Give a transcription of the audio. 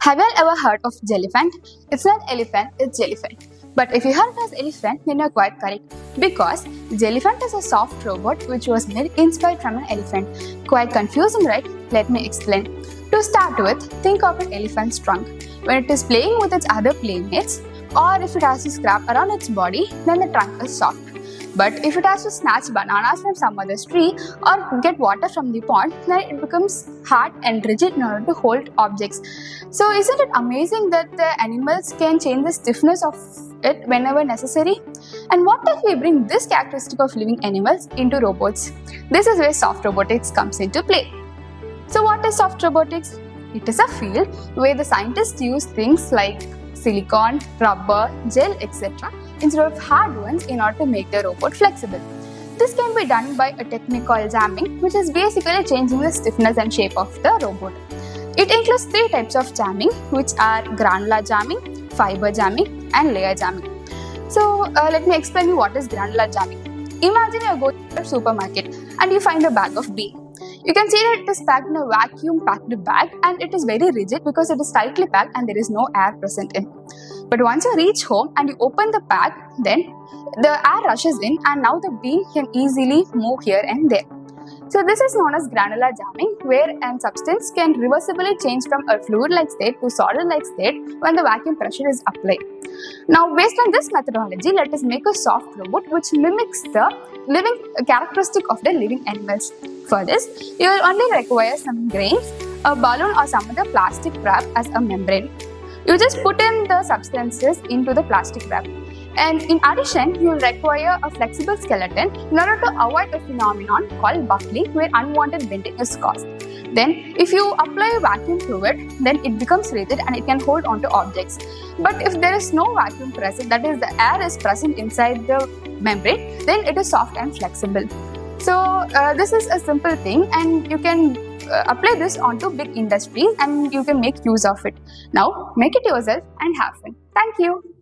Have you ever heard of Jellyphant? It's not elephant, it's Jellyphant. But if you heard it as elephant, then you're quite correct. Because Jellyphant is a soft robot which was made inspired from an elephant. Quite confusing, right? Let me explain. To start with, think of an elephant's trunk. When it is playing with its other playmates, or if it has to scrap around its body, then the trunk is soft. But if it has to snatch bananas from some other tree or get water from the pond, then it becomes hard and rigid in order to hold objects. So isn't it amazing that the animals can change the stiffness of it whenever necessary? And what if we bring this characteristic of living animals into robots? This is where soft robotics comes into play. So what is soft robotics? It is a field where the scientists use things like silicone, rubber, gel, etc. instead of hard ones in order to make the robot flexible. This can be done by a technique called jamming, which is basically changing the stiffness and shape of the robot. It includes three types of jamming, which are granular jamming, fiber jamming, and layer jamming. So let me explain you what is granular jamming. Imagine you go to a supermarket and you find a bag of bean. You can see that it is packed in a vacuum packed bag and it is very rigid because it is tightly packed and there is no air present in. But once you reach home and you open the bag, then the air rushes in and now the bean can easily move here and there. So this is known as granular jamming, where a substance can reversibly change from a fluid-like state to solid-like state when the vacuum pressure is applied. Now, based on this methodology, let us make a soft robot which mimics the living characteristic of the living animals. For this, you will only require some grains, a balloon or some other plastic wrap as a membrane. You just put in the substances into the plastic wrap. And in addition, you will require a flexible skeleton in order to avoid a phenomenon called buckling, where unwanted bending is caused. Then, if you apply a vacuum to it, then it becomes rigid and it can hold onto objects. But if there is no vacuum present, that is, the air is present inside the membrane, then it is soft and flexible. So, this is a simple thing, and you can apply this onto big industries and you can make use of it. Now, make it yourself and have fun. Thank you.